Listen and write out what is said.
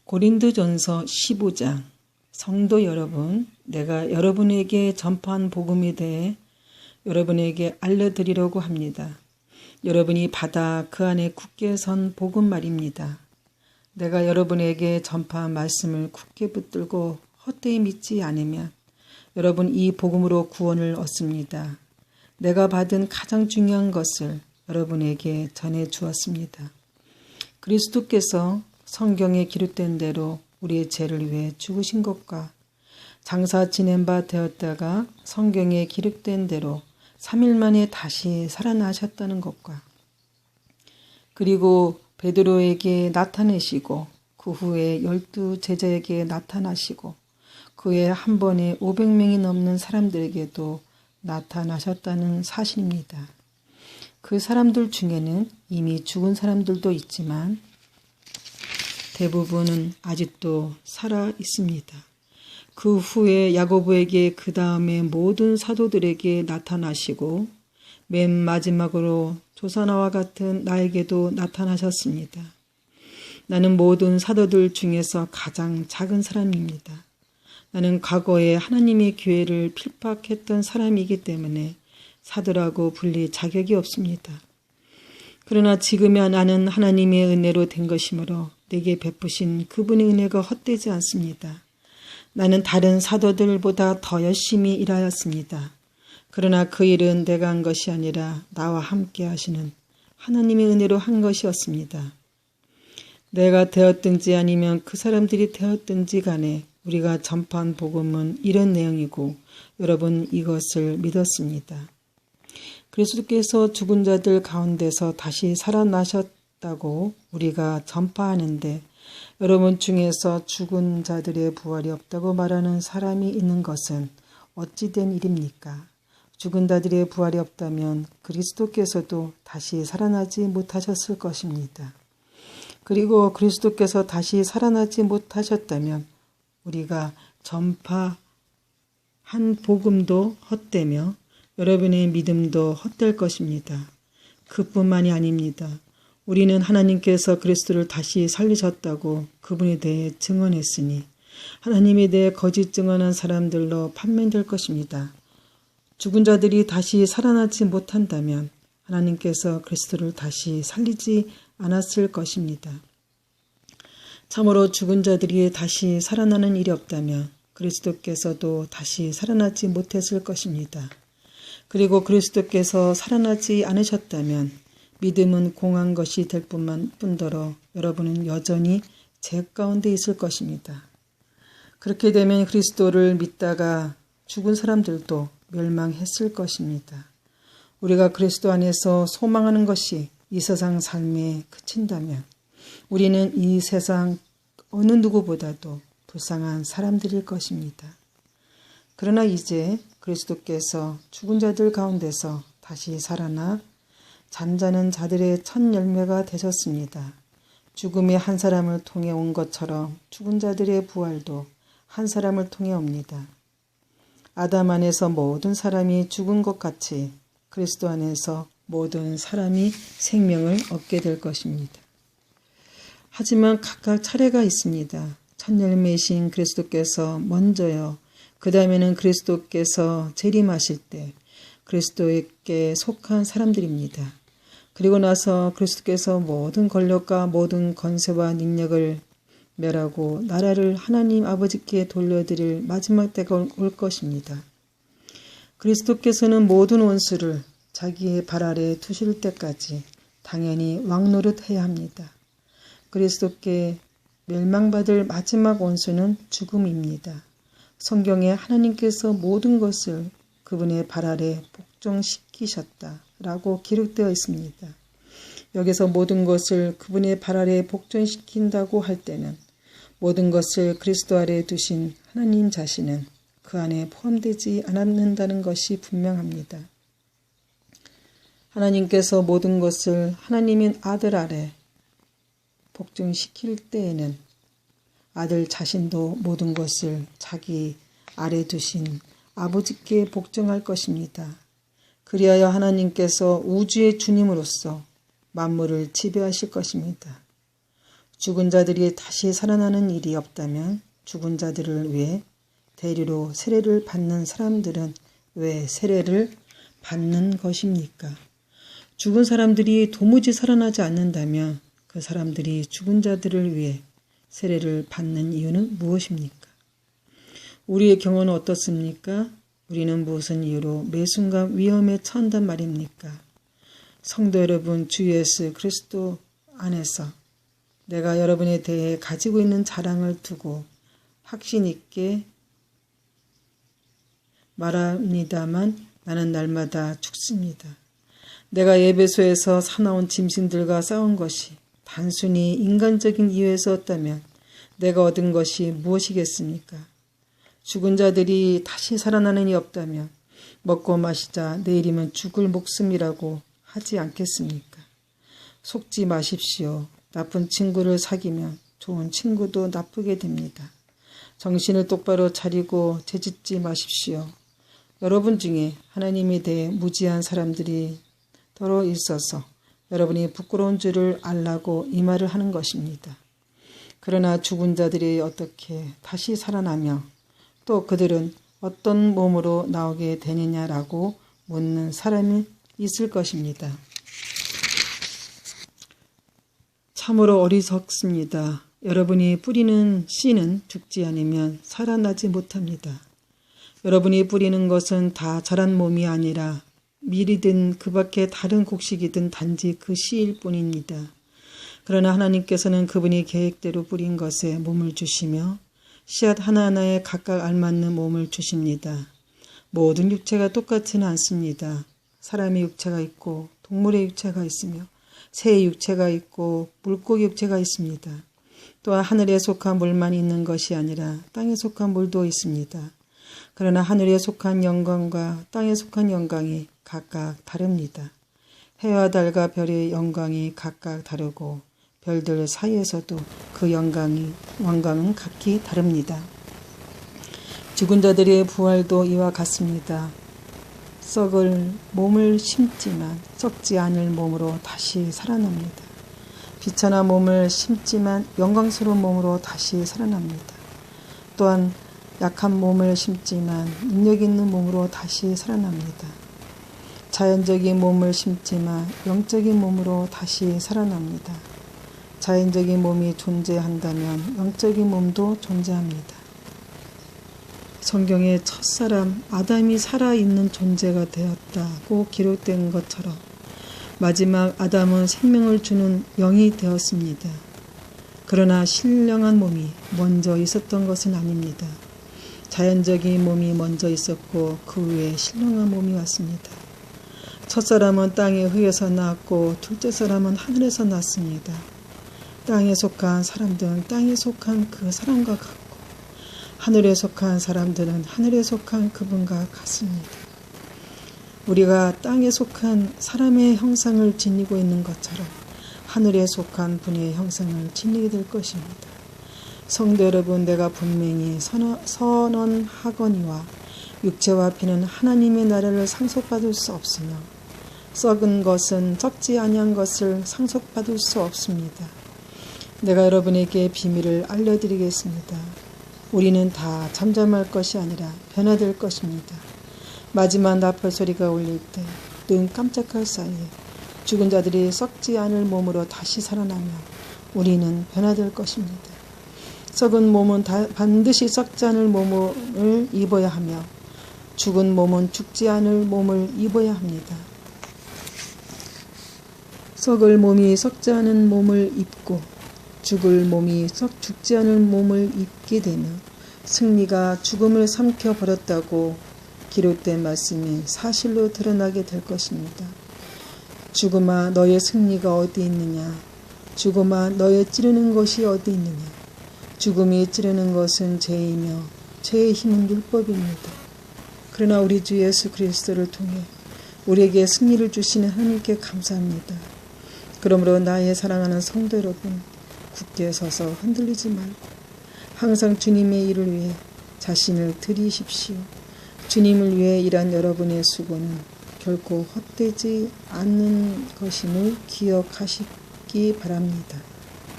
고린도전서 15장. 성도 여러분, 내가 여러분에게 전파한 복음에 대해 여러분에게 알려드리려고 합니다. 여러분이 받아 그 안에 굳게 선 복음 말입니다. 내가 여러분에게 전파한 말씀을 굳게 붙들고 헛되이 믿지 않으면 여러분 이 복음으로 구원을 얻습니다. 내가 받은 가장 중요한 것을 여러분에게 전해 주었습니다. 그리스도께서 성경에 기록된 대로 우리의 죄를 위해 죽으신 것과 장사 지낸 바 되었다가 성경에 기록된 대로 3일 만에 다시 살아나셨다는 것과 그리고 베드로에게 나타내시고 그 후에 12 제자에게 나타나시고 그 후에 한 번에 500명이 넘는 사람들에게도 나타나셨다는 사실입니다. 그 사람들 중에는 이미 죽은 사람들도 있지만 대부분은 아직도 살아 있습니다. 그 후에 야고보에게 그 다음에 모든 사도들에게 나타나시고 맨 마지막으로 조사나와 같은 나에게도 나타나셨습니다. 나는 모든 사도들 중에서 가장 작은 사람입니다. 나는 과거에 하나님의 교회를 필박했던 사람이기 때문에 사도라고 불릴 자격이 없습니다. 그러나 지금야 나는 하나님의 은혜로 된 것이므로 내게 베푸신 그분의 은혜가 헛되지 않습니다. 나는 다른 사도들보다 더 열심히 일하였습니다. 그러나 그 일은 내가 한 것이 아니라 나와 함께 하시는 하나님의 은혜로 한 것이었습니다. 내가 되었든지 아니면 그 사람들이 되었든지 간에 우리가 전파한 복음은 이런 내용이고 여러분 이것을 믿었습니다. 그리스도께서 죽은 자들 가운데서 다시 살아나셨다고 우리가 전파하는데 여러분 중에서 죽은 자들의 부활이 없다고 말하는 사람이 있는 것은 어찌된 일입니까? 죽은 자들의 부활이 없다면 그리스도께서도 다시 살아나지 못하셨을 것입니다. 그리고 그리스도께서 다시 살아나지 못하셨다면 우리가 전파한 복음도 헛되며 여러분의 믿음도 헛될 것입니다. 그뿐만이 아닙니다. 우리는 하나님께서 그리스도를 다시 살리셨다고 그분에 대해 증언했으니 하나님에 대해 거짓 증언한 사람들로 판명될 것입니다. 죽은 자들이 다시 살아나지 못한다면 하나님께서 그리스도를 다시 살리지 않았을 것입니다. 참으로 죽은 자들이 다시 살아나는 일이 없다면 그리스도께서도 다시 살아나지 못했을 것입니다. 그리고 그리스도께서 살아나지 않으셨다면 믿음은 공한 것이 될 뿐더러 여러분은 여전히 죄 가운데 있을 것입니다. 그렇게 되면 그리스도를 믿다가 죽은 사람들도 멸망했을 것입니다. 우리가 그리스도 안에서 소망하는 것이 이 세상 삶에 그친다면 우리는 이 세상 어느 누구보다도 불쌍한 사람들일 것입니다. 그러나 이제 그리스도께서 죽은 자들 가운데서 다시 살아나 잠자는 자들의 첫 열매가 되셨습니다. 죽음이 한 사람을 통해 온 것처럼 죽은 자들의 부활도 한 사람을 통해 옵니다. 아담 안에서 모든 사람이 죽은 것 같이 그리스도 안에서 모든 사람이 생명을 얻게 될 것입니다. 하지만 각각 차례가 있습니다. 첫 열매이신 그리스도께서 먼저요. 그 다음에는 그리스도께서 재림하실 때 그리스도에게 속한 사람들입니다. 그리고 나서 그리스도께서 모든 권력과 모든 권세와 능력을 멸하고 나라를 하나님 아버지께 돌려드릴 마지막 때가 올 것입니다. 그리스도께서는 모든 원수를 자기의 발 아래 두실 때까지 당연히 왕노릇해야 합니다. 그리스도께 멸망받을 마지막 원수는 죽음입니다. 성경에 하나님께서 모든 것을 그분의 발 아래 복종시키셨다라고 기록되어 있습니다. 여기서 모든 것을 그분의 발 아래 복종시킨다고 할 때는 모든 것을 그리스도 아래 두신 하나님 자신은 그 안에 포함되지 않는다는 것이 분명합니다. 하나님께서 모든 것을 하나님인 아들 아래 복종시킬 때에는 아들 자신도 모든 것을 자기 아래 두신 아버지께 복종할 것입니다. 그리하여 하나님께서 우주의 주님으로서 만물을 지배하실 것입니다. 죽은 자들이 다시 살아나는 일이 없다면 죽은 자들을 위해 대리로 세례를 받는 사람들은 왜 세례를 받는 것입니까? 죽은 사람들이 도무지 살아나지 않는다면 그 사람들이 죽은 자들을 위해 세례를 받는 이유는 무엇입니까? 우리의 경우는 어떻습니까? 우리는 무슨 이유로 매 순간 위험에 처한단 말입니까? 성도 여러분, 주 예수 그리스도 안에서 내가 여러분에 대해 가지고 있는 자랑을 두고 확신 있게 말합니다만 나는 날마다 죽습니다. 내가 에베소에서 사나운 짐승들과 싸운 것이 단순히 인간적인 이유에서였다면 내가 얻은 것이 무엇이겠습니까? 죽은 자들이 다시 살아나는 이 없다면 먹고 마시자 내일이면 죽을 목숨이라고 하지 않겠습니까? 속지 마십시오. 나쁜 친구를 사귀면 좋은 친구도 나쁘게 됩니다. 정신을 똑바로 차리고 죄짓지 마십시오. 여러분 중에 하나님에 대해 무지한 사람들이 더러 있어서 여러분이 부끄러운 줄을 알라고 이 말을 하는 것입니다. 그러나 죽은 자들이 어떻게 다시 살아나며 또 그들은 어떤 몸으로 나오게 되느냐라고 묻는 사람이 있을 것입니다. 참으로 어리석습니다. 여러분이 뿌리는 씨는 죽지 않으면 살아나지 못합니다. 여러분이 뿌리는 것은 다 자란 몸이 아니라 밀이든 그 밖에 다른 곡식이든 단지 그 씨일 뿐입니다. 그러나 하나님께서는 그분이 계획대로 뿌린 것에 몸을 주시며 씨앗 하나하나에 각각 알맞는 몸을 주십니다. 모든 육체가 똑같지는 않습니다. 사람의 육체가 있고 동물의 육체가 있으며 새의 육체가 있고 물고기 육체가 있습니다. 또한 하늘에 속한 물만 있는 것이 아니라 땅에 속한 물도 있습니다. 그러나 하늘에 속한 영광과 땅에 속한 영광이 각각 다릅니다. 해와 달과 별의 영광이 각각 다르고 별들 사이에서도 그 영광은 각기 다릅니다. 죽은 자들의 부활도 이와 같습니다. 썩을 몸을 심지만 썩지 않을 몸으로 다시 살아납니다. 비천한 몸을 심지만 영광스러운 몸으로 다시 살아납니다. 또한 약한 몸을 심지만 능력 있는 몸으로 다시 살아납니다. 자연적인 몸을 심지만 영적인 몸으로 다시 살아납니다. 자연적인 몸이 존재한다면 영적인 몸도 존재합니다. 성경의 첫사람 아담이 살아있는 존재가 되었다고 기록된 것처럼 마지막 아담은 생명을 주는 영이 되었습니다. 그러나 신령한 몸이 먼저 있었던 것은 아닙니다. 자연적인 몸이 먼저 있었고 그 후에 신령한 몸이 왔습니다. 첫사람은 땅의 흙에서 낳았고 둘째 사람은 하늘에서 낳았습니다. 땅에 속한 사람들은 땅에 속한 그 사람과 같고 하늘에 속한 사람들은 하늘에 속한 그분과 같습니다. 우리가 땅에 속한 사람의 형상을 지니고 있는 것처럼 하늘에 속한 분의 형상을 지니게 될 것입니다. 성도 여러분, 내가 분명히 선언하거니와 육체와 피는 하나님의 나라를 상속받을 수 없으며 썩은 것은 썩지 아니한 것을 상속받을 수 없습니다. 내가 여러분에게 비밀을 알려드리겠습니다. 우리는 다 잠잠할 것이 아니라 변화될 것입니다. 마지막 나팔 소리가 울릴 때 눈 깜짝할 사이에 죽은 자들이 썩지 않을 몸으로 다시 살아나며 우리는 변화될 것입니다. 썩은 몸은 반드시 썩지 않을 몸을 입어야 하며 죽은 몸은 죽지 않을 몸을 입어야 합니다. 썩을 몸이 썩지 않은 몸을 입고 죽을 몸이 죽지 않을 몸을 입게 되면 승리가 죽음을 삼켜버렸다고 기록된 말씀이 사실로 드러나게 될 것입니다. 죽음아 너의 승리가 어디 있느냐? 죽음아 너의 찌르는 것이 어디 있느냐? 죽음이 찌르는 것은 죄이며 죄의 힘은 율법입니다. 그러나 우리 주 예수 그리스도를 통해 우리에게 승리를 주시는 하나님께 감사합니다. 그러므로 나의 사랑하는 성도 여러분, 굳게 서서 흔들리지 말고 항상 주님의 일을 위해 자신을 드리십시오. 주님을 위해 일한 여러분의 수고는 결코 헛되지 않는 것임을 기억하시기 바랍니다.